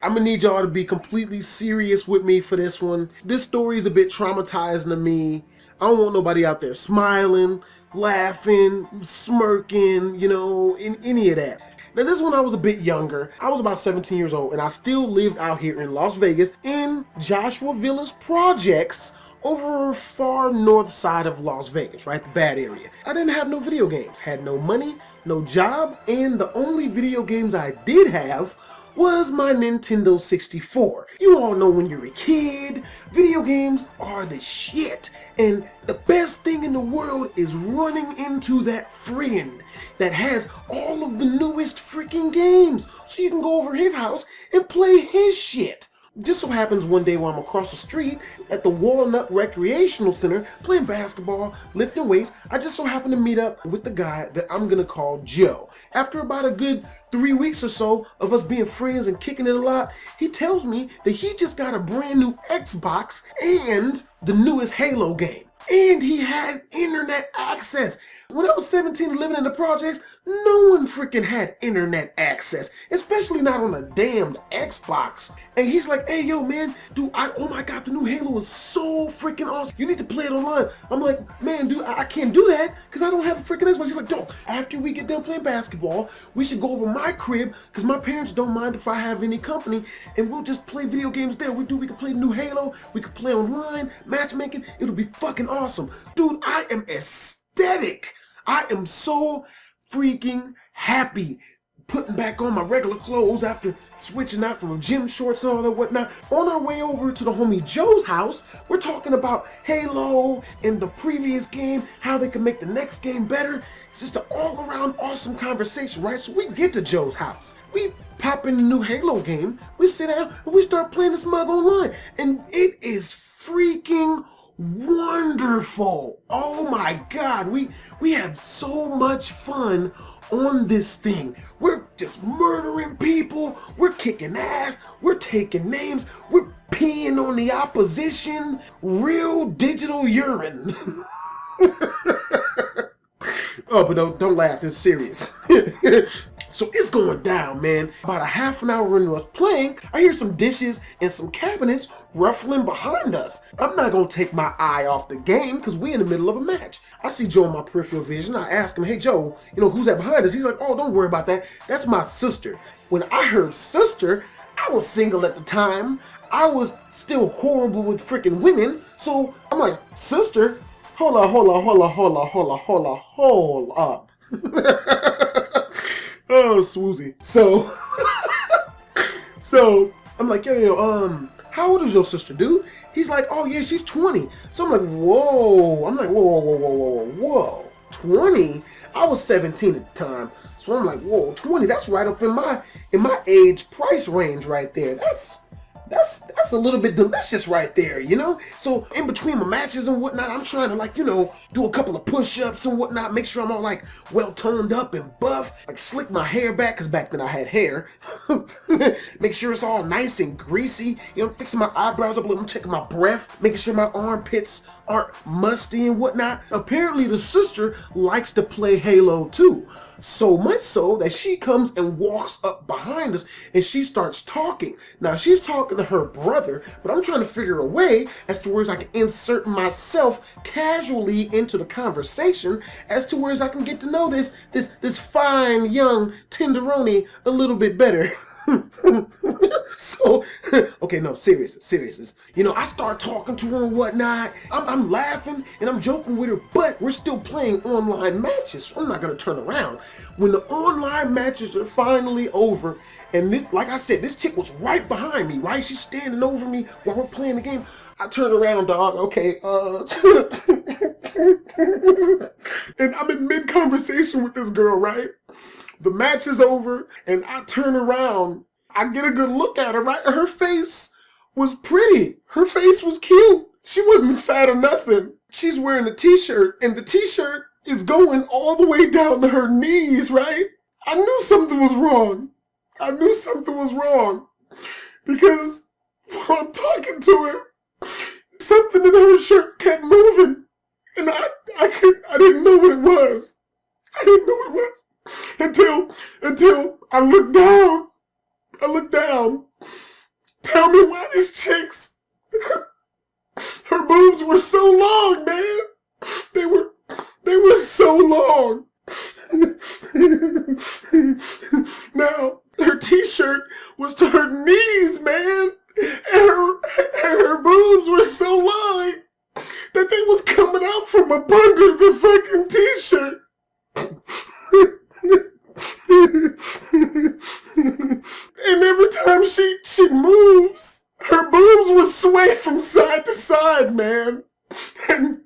I'm gonna need y'all to be completely serious with me for this one. This story is a bit traumatizing to me. I don't want nobody out there smiling, laughing, smirking, in any of that. Now this one I was a bit younger. I was about 17 years old and I still lived out here in Las Vegas in Joshua Villas Projects over far north side of Las Vegas, right? The bad area. I didn't have no video games, had no money, no job, and the only video games I did have was my Nintendo 64. You all know when you're a kid, video games are the shit. And the best thing in the world is running into that friend that has all of the newest freaking games. So you can go over his house and play his shit. Just so happens one day while I'm across the street at the Walnut Recreational Center playing basketball, lifting weights, I just so happen to meet up with the guy that I'm gonna call Joe. After about a good 3 weeks or so of us being friends and kicking it a lot, he tells me that he just got a brand new Xbox and the newest Halo game. And he had internet access. When I was 17 living in the projects, no one freaking had internet access, especially not on a damned Xbox. And he's like, hey, yo, man, dude, oh my God, the new Halo is so freaking awesome. You need to play it online. I'm like, man, dude, I can't do that because I don't have a freaking Xbox. He's like, dog, after we get done playing basketball, we should go over my crib because my parents don't mind if I have any company and we'll just play video games there. We can play the new Halo, we can play online, matchmaking. It'll be fucking awesome. Dude, I am ecstatic. I am so freaking happy putting back on my regular clothes after switching out from gym shorts and all that whatnot. On our way over to the homie Joe's house, we're talking about Halo and the previous game, how they can make the next game better. It's just an all-around awesome conversation, right? So we get to Joe's house. We pop in the new Halo game, we sit down, and we start playing this mug online. And it is freaking wonderful. Oh my God, we have so much fun on this thing. We're just murdering people, we're kicking ass, we're taking names, we're peeing on the opposition, real digital urine. Oh, but don't laugh, it's serious. So it's going down, man. About a half an hour into us playing, I hear some dishes and some cabinets ruffling behind us. I'm not gonna take my eye off the game because we're in the middle of a match. I see Joe in my peripheral vision. I ask him, hey Joe, who's that behind us? He's like, oh, don't worry about that. That's my sister. When I heard sister, I was single at the time. I was still horrible with freaking women. So I'm like, sister, hold up. Oh, swoozy. So I'm like, yo, how old is your sister, dude? He's like, oh yeah, she's 20. So I'm like, whoa. I'm like, whoa. 20? I was 17 at the time. So I'm like, whoa, 20, that's right up in my age price range right there. That's a little bit delicious right there, So in between my matches and whatnot, I'm trying to do a couple of push-ups and whatnot, make sure I'm all well toned up and buff, slick my hair back, because back then I had hair. Make sure it's all nice and greasy, fixing my eyebrows up a little, I'm checking my breath, making sure my armpits aren't musty and whatnot. Apparently the sister likes to play Halo too. So much so that she comes and walks up behind us and she starts talking. Now she's talking to her brother, but I'm trying to figure a way as to where I can insert myself casually into the conversation as to where I can get to know this fine young tenderoni a little bit better. So, okay, no, serious. I start talking to her and whatnot. I'm laughing and I'm joking with her, but we're still playing online matches, so I'm not gonna turn around. When the online matches are finally over, and this, like I said, this chick was right behind me, right? She's standing over me while we're playing the game. I turn around, dog, okay, and I'm in mid-conversation with this girl, right? The match is over, and I turn around. I get a good look at her, right? Her face was pretty. Her face was cute. She wasn't fat or nothing. She's wearing a t-shirt, and the t-shirt is going all the way down to her knees, right? I knew something was wrong. Because while I'm talking to her, something in her shirt kept moving, and I didn't know what it was. Until I looked down. tell me why this chick's her boobs were so long, man. They were so long. Now, her t-shirt was to her knees, man. And her boobs were so long that they was coming out from up under the fucking t-shirt. And every time she moves, her boobs would sway from side to side, man. And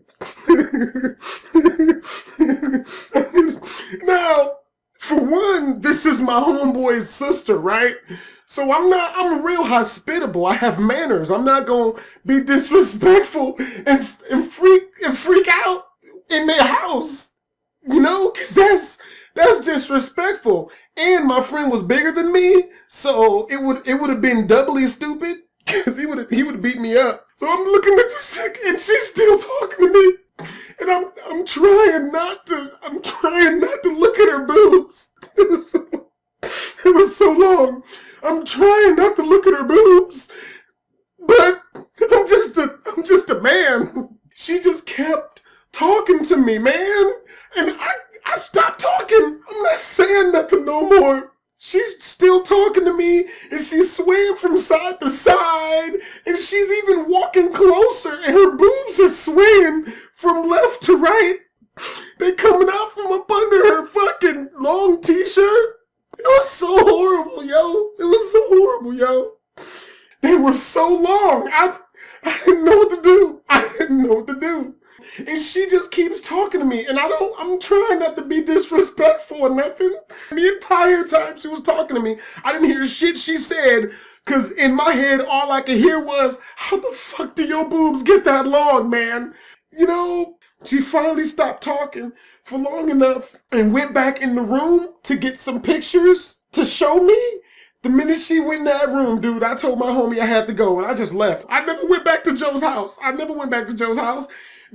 now, for one, this is my homeboy's sister, right? So I'm real hospitable. I have manners. I'm not gonna be disrespectful and freak out in their house, you know, cause that's disrespectful. And my friend was bigger than me, so it would have been doubly stupid, cause he would have beat me up. So I'm looking at this chick and she's still talking to me, and I'm trying not to look at her boobs. It was so long. I'm trying not to look at her boobs, but I'm just a man. She just kept talking to me, man, and I stopped talking. I'm not saying nothing no more. She's still talking to me, and she's swaying from side to side, and she's even walking closer, and her boobs are swaying from left to right. They coming out from up under her fucking long t-shirt. It was so horrible, yo. It was so horrible, yo. They were so long. I didn't know what to do. I didn't know what to do. And she just keeps talking to me, and I'm trying not to be disrespectful or nothing. The entire time she was talking to me, I didn't hear shit she said, because in my head, all I could hear was, how the fuck do your boobs get that long, man? You know, she finally stopped talking for long enough and went back in the room to get some pictures to show me. The minute she went in that room, dude, I told my homie I had to go, and I just left. I never went back to Joe's house.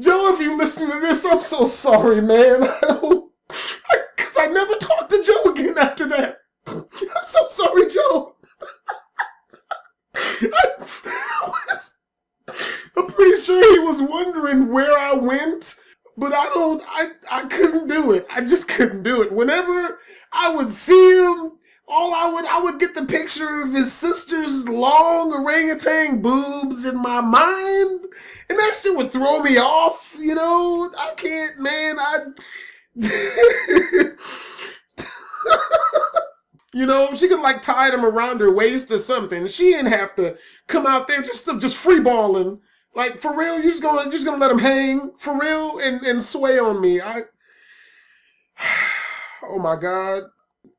Joe, if you listen to this, I'm so sorry, man. Because I never talked to Joe again after that. I'm so sorry, Joe. I'm pretty sure he was wondering where I went, but I couldn't do it. I just couldn't do it. Whenever I would see him, I would get the picture of his sister's long orangutan boobs in my mind, and that shit would throw me off, you know? I can't, man, you know, she could like tie them around her waist or something. She didn't have to come out there just free balling. Like, for real, you're just gonna let them hang for real and sway on me. Oh my God.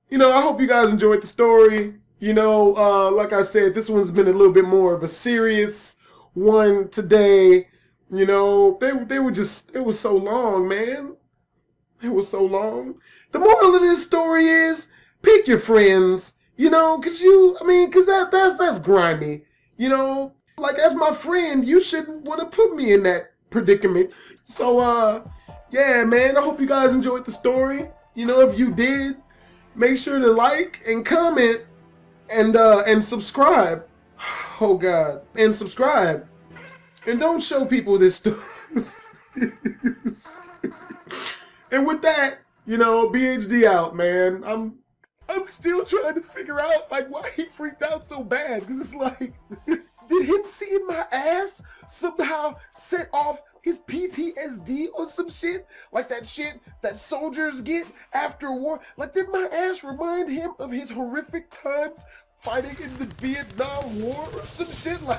You know, I hope you guys enjoyed the story. You know, like I said, this one's been a little bit more of a serious one today. You know, they were just, it was so long, man. It was so long. The moral of this story is, pick your friends, you know, cause that's grimy. You know, like as my friend, you shouldn't want to put me in that predicament. So, yeah, man, I hope you guys enjoyed the story. You know, if you did, make sure to like and comment and subscribe. Oh God, and subscribe. And don't show people this story. And with that, you know, BHD out, man. I'm still trying to figure out like why he freaked out so bad. Cause it's like, did him seeing my ass somehow set off his PTSD or some shit? Like that shit that soldiers get after war? Like, did my ass remind him of his horrific times fighting in the Vietnam War or some shit? Like,